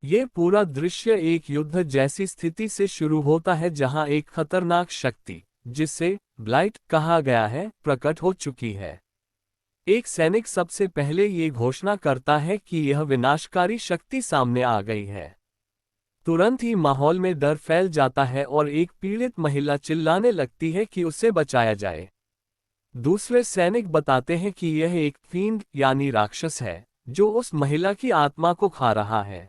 ये पूरा दृश्य एक युद्ध जैसी स्थिति से शुरू होता है जहां एक खतरनाक शक्ति, जिसे ब्लाइट कहा गया है, प्रकट हो चुकी है। एक सैनिक सबसे पहले ये घोषणा करता है कि यह विनाशकारी शक्ति सामने आ गई है। तुरंत ही माहौल में डर फैल जाता है और एक पीड़ित महिला चिल्लाने लगती है कि उसे बचाया जाए। दूसरे सैनिक बताते हैं कि यह एक फींड यानी राक्षस है, जो उस महिला की आत्मा को खा रहा है।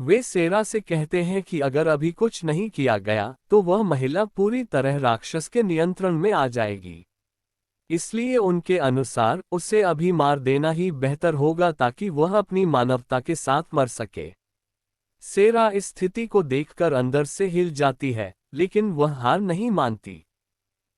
वे सेरा से कहते हैं कि अगर अभी कुछ नहीं किया गया तो वह महिला पूरी तरह राक्षस के नियंत्रण में आ जाएगी। इसलिए उनके अनुसार उसे अभी मार देना ही बेहतर होगा ताकि वह अपनी मानवता के साथ मर सके। सेरा इस स्थिति को देखकर अंदर से हिल जाती है, लेकिन वह हार नहीं मानती।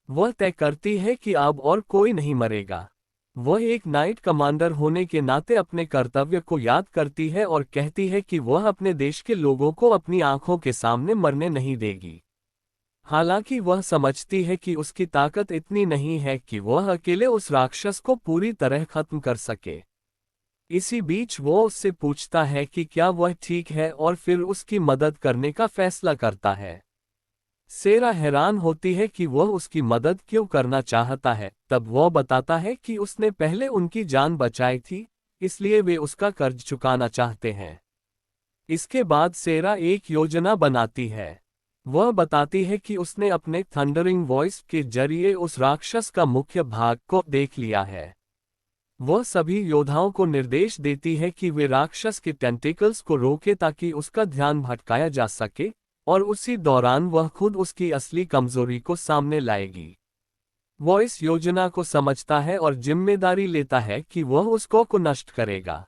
वह तय करती है कि अब और कोई नहीं मरेगा। वह एक नाइट कमांडर होने के नाते अपने कर्तव्य को याद करती है और कहती है कि वह अपने देश के लोगों को अपनी आंखों के सामने मरने नहीं देगी। हालांकि वह समझती है कि उसकी ताकत इतनी नहीं है कि वह अकेले उस राक्षस को पूरी तरह खत्म कर सके। इसी बीच वो उससे पूछता है कि क्या वह ठीक है और फिर उसकी मदद करने का फैसला करता है। सेरा हैरान होती है कि वह उसकी मदद क्यों करना चाहता है। तब वह बताता है कि उसने पहले उनकी जान बचाई थी, इसलिए वे उसका कर्ज चुकाना चाहते हैं। इसके बाद सेरा एक योजना बनाती है। वह बताती है कि उसने अपने थंडरिंग वॉइस के जरिए उस राक्षस का मुख्य भाग को देख लिया है। वह सभी योद्धाओं को निर्देश देती है कि वे राक्षस के टेंटिकल्स को रोकें ताकि उसका ध्यान भटकाया जा सके, और उसी दौरान वह खुद उसकी असली कमजोरी को सामने लाएगी। वह इस योजना को समझता है और जिम्मेदारी लेता है कि वह उसको नष्ट करेगा।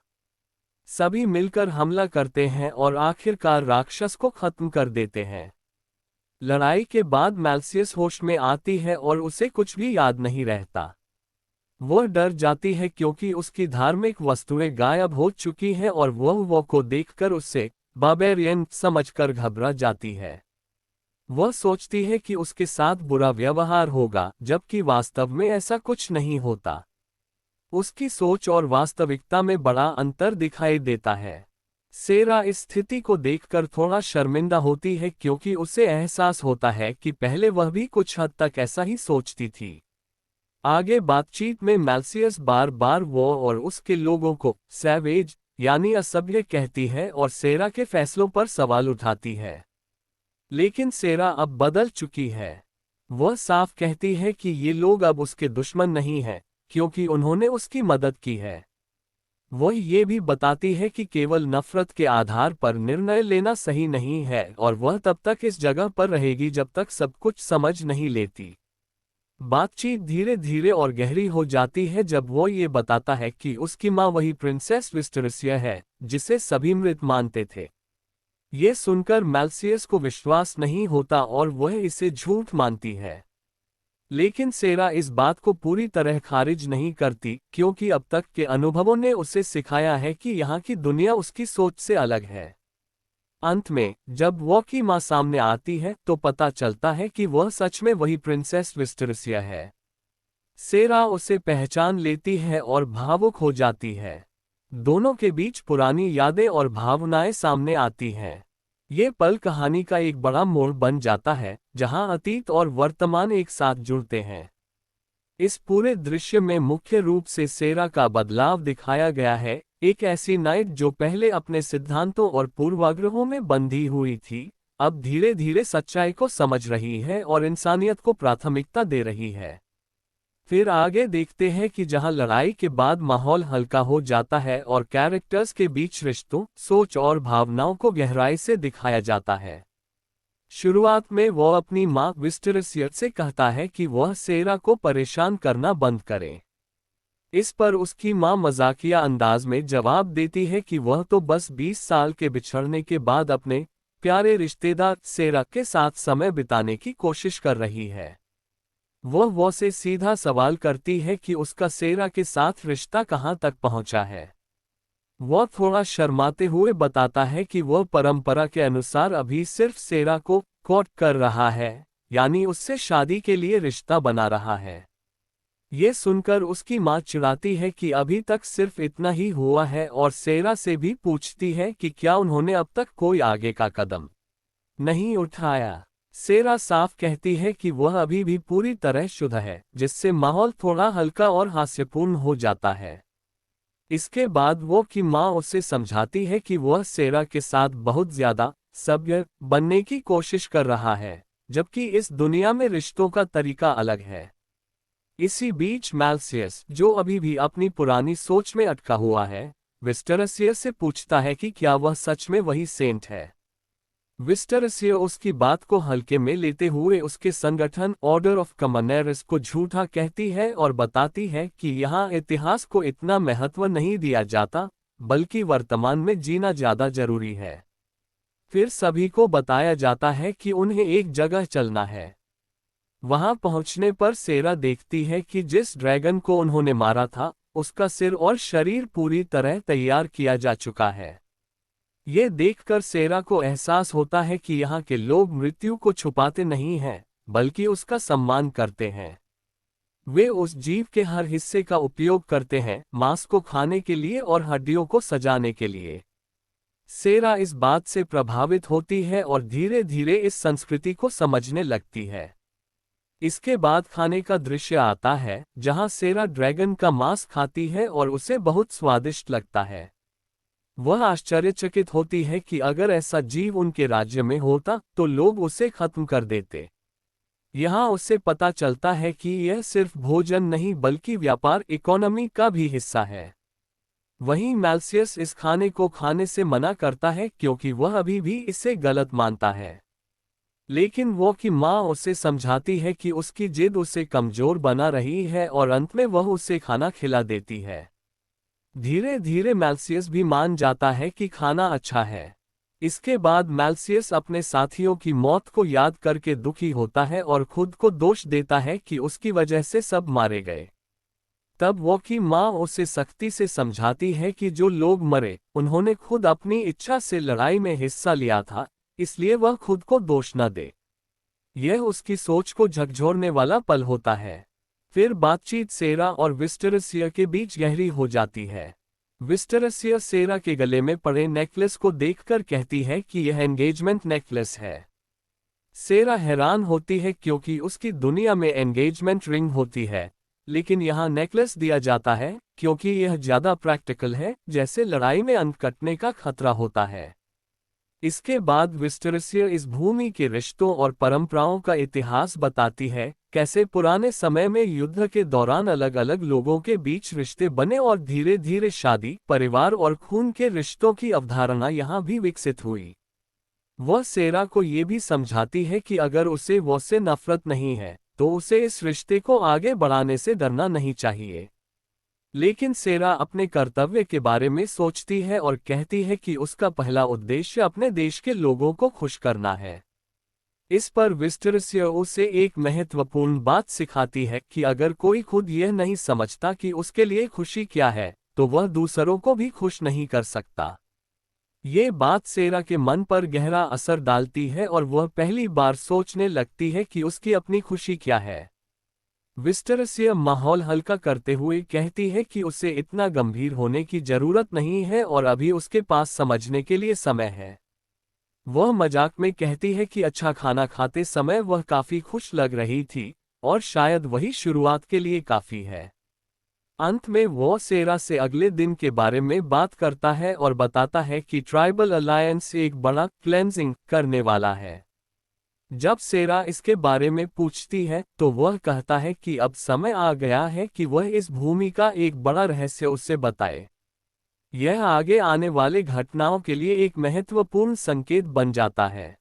सभी मिलकर हमला करते हैं और आखिरकार राक्षस को खत्म कर देते हैं। लड़ाई के बाद मैल्सियस होश में आती है और उसे कुछ भी याद नहीं रहता। वह डर जाती है क्योंकि उसकी धार्मिक वस्तुएं गायब हो चुकी हैं और वह को देखकर उससे बार्बेरियन समझकर घबरा जाती है। वह सोचती है कि उसके साथ बुरा व्यवहार होगा, जबकि वास्तव में ऐसा कुछ नहीं होता। उसकी सोच और वास्तविकता में बड़ा अंतर दिखाई देता है। सेरा इस स्थिति को देखकर थोड़ा शर्मिंदा होती है क्योंकि उसे एहसास होता है कि पहले वह भी कुछ हद तक ऐसा ही सोचती थी। आगे बातचीत में मैल्सियस बार बार वो और उसके लोगों को सैवेज यानी असभ्य कहती है और सेरा के फैसलों पर सवाल उठाती है। लेकिन सेरा अब बदल चुकी है। वह साफ कहती है कि ये लोग अब उसके दुश्मन नहीं हैं, क्योंकि उन्होंने उसकी मदद की है। वह ये भी बताती है कि केवल नफरत के आधार पर निर्णय लेना सही नहीं है और वह तब तक इस जगह पर रहेगी जब तक सब कुछ समझ नहीं लेती। बातचीत धीरे धीरे और गहरी हो जाती है जब वो ये बताता है कि उसकी माँ वही प्रिंसेस विस्टरसिया है जिसे सभी मृत मानते थे। ये सुनकर मैल्सियस को विश्वास नहीं होता और वह इसे झूठ मानती है। लेकिन सेरा इस बात को पूरी तरह खारिज नहीं करती क्योंकि अब तक के अनुभवों ने उसे सिखाया है कि यहाँ की दुनिया उसकी सोच से अलग है। अंत में जब वो की माँ सामने आती है तो पता चलता है कि वह सच में वही प्रिंसेस विस्टरसिया है। सेरा उसे पहचान लेती है और भावुक हो जाती है। दोनों के बीच पुरानी यादें और भावनाएं सामने आती हैं। ये पल कहानी का एक बड़ा मोड़ बन जाता है जहां अतीत और वर्तमान एक साथ जुड़ते हैं। इस पूरे दृश्य में मुख्य रूप से सेरा का बदलाव दिखाया गया है, एक ऐसी नाइट जो पहले अपने सिद्धांतों और पूर्वाग्रहों में बंधी हुई थी, अब धीरे धीरे सच्चाई को समझ रही है और इंसानियत को प्राथमिकता दे रही है। फिर आगे देखते हैं कि जहां लड़ाई के बाद माहौल हल्का हो जाता है और कैरेक्टर्स के बीच रिश्तों, सोच और भावनाओं को गहराई से दिखाया जाता है। शुरुआत में वो अपनी माँ विस्टरसिया से कहता है कि वह सेरा को परेशान करना बंद करे। इस पर उसकी माँ मजाकिया अंदाज में जवाब देती है कि वह तो बस 20 साल के बिछड़ने के बाद अपने प्यारे रिश्तेदार सेरा के साथ समय बिताने की कोशिश कर रही है। वह से सीधा सवाल करती है कि उसका सेरा के साथ रिश्ता कहाँ तक पहुँचा है। वह थोड़ा शर्माते हुए बताता है कि वह परंपरा के अनुसार अभी सिर्फ सेरा को कोर्ट कर रहा है, यानी उससे शादी के लिए रिश्ता बना रहा है। ये सुनकर उसकी माँ चिढ़ाती है कि अभी तक सिर्फ इतना ही हुआ है और सेरा से भी पूछती है कि क्या उन्होंने अब तक कोई आगे का कदम नहीं उठाया। सेरा साफ कहती है कि वह अभी भी पूरी तरह शुद्ध है, जिससे माहौल थोड़ा हल्का और हास्यपूर्ण हो जाता है। इसके बाद वो की माँ उसे समझाती है कि वह सेरा के साथ बहुत ज्यादा सभ्य बनने की कोशिश कर रहा है, जबकि इस दुनिया में रिश्तों का तरीका अलग है। इसी बीच मैल्सियस, जो अभी भी अपनी पुरानी सोच में अटका हुआ है, विस्टरसियस से पूछता है कि क्या वह सच में वही सेंट है। विस्टरसियस उसकी बात को हल्के में लेते हुए उसके संगठन ऑर्डर ऑफ कमनेरिस को झूठा कहती है और बताती है कि यहाँ इतिहास को इतना महत्व नहीं दिया जाता, बल्कि वर्तमान में जीना ज्यादा जरूरी है। फिर सभी को बताया जाता है कि उन्हें एक जगह चलना है। वहां पहुंचने पर सेरा देखती है कि जिस ड्रैगन को उन्होंने मारा था, उसका सिर और शरीर पूरी तरह तैयार किया जा चुका है। ये देखकर सेरा को एहसास होता है कि यहाँ के लोग मृत्यु को छुपाते नहीं हैं, बल्कि उसका सम्मान करते हैं। वे उस जीव के हर हिस्से का उपयोग करते हैं, मांस को खाने के लिए और हड्डियों को सजाने के लिए। सेरा इस बात से प्रभावित होती है और धीरे धीरे इस संस्कृति को समझने लगती है। इसके बाद खाने का दृश्य आता है, जहां सेरा ड्रैगन का मांस खाती है और उसे बहुत स्वादिष्ट लगता है। वह आश्चर्यचकित होती है कि अगर ऐसा जीव उनके राज्य में होता तो लोग उसे खत्म कर देते। यहाँ उसे पता चलता है कि यह सिर्फ भोजन नहीं बल्कि व्यापार इकोनॉमी का भी हिस्सा है। वहीं मैल्सियस इस खाने को खाने से मना करता है क्योंकि वह अभी भी इसे गलत मानता है। लेकिन वो की माँ उसे समझाती है कि उसकी जिद उसे कमजोर बना रही है और अंत में वह उसे खाना खिला देती है। धीरे धीरे मैल्सियस भी मान जाता है कि खाना अच्छा है। इसके बाद मैल्सियस अपने साथियों की मौत को याद करके दुखी होता है और खुद को दोष देता है कि उसकी वजह से सब मारे गए। तब वो की माँ उसे सख्ती से समझाती है कि जो लोग मरे, उन्होंने खुद अपनी इच्छा से लड़ाई में हिस्सा लिया था, इसलिए वह खुद को दोष न दे। यह उसकी सोच को झकझोरने वाला पल होता है। फिर बातचीत सेरा और विस्टरसिया के बीच गहरी हो जाती है। विस्टरसिया सेरा के गले में पड़े नेकलेस को देखकर कहती है कि यह एंगेजमेंट नेकलेस है। सेरा हैरान होती है क्योंकि उसकी दुनिया में एंगेजमेंट रिंग होती है, लेकिन यहाँ नेकलेस दिया जाता है क्योंकि यह ज्यादा प्रैक्टिकल है, जैसे लड़ाई में अंत कटने का खतरा होता है। इसके बाद विस्टरसिया इस भूमि के रिश्तों और परंपराओं का इतिहास बताती है, कैसे पुराने समय में युद्ध के दौरान अलग अलग लोगों के बीच रिश्ते बने और धीरे धीरे शादी, परिवार और खून के रिश्तों की अवधारणा यहाँ भी विकसित हुई। वह सेरा को ये भी समझाती है कि अगर उसे वो से नफरत नहीं है, तो उसे इस रिश्ते को आगे बढ़ाने से डरना नहीं चाहिए। लेकिन सेरा अपने कर्तव्य के बारे में सोचती है और कहती है कि उसका पहला उद्देश्य अपने देश के लोगों को खुश करना है। इस पर विस्टरसिया उसे एक महत्वपूर्ण बात सिखाती है कि अगर कोई खुद यह नहीं समझता कि उसके लिए खुशी क्या है, तो वह दूसरों को भी खुश नहीं कर सकता। ये बात सेरा के मन पर गहरा असर डालती है और वह पहली बार सोचने लगती है कि उसकी अपनी खुशी क्या है। विस्टरसिया माहौल हल्का करते हुए कहती है कि उसे इतना गंभीर होने की जरूरत नहीं है और अभी उसके पास समझने के लिए समय है। वह मजाक में कहती है कि अच्छा खाना खाते समय वह काफी खुश लग रही थी और शायद वही शुरुआत के लिए काफी है। अंत में वो सेरा से अगले दिन के बारे में बात करता है और बताता है कि ट्राइबल अलायंस एक बड़ा क्लेंजिंग करने वाला है। जब सेरा इसके बारे में पूछती है तो वह कहता है कि अब समय आ गया है कि वह इस भूमि का एक बड़ा रहस्य उसे बताए। यह आगे आने वाले घटनाओं के लिए एक महत्वपूर्ण संकेत बन जाता है।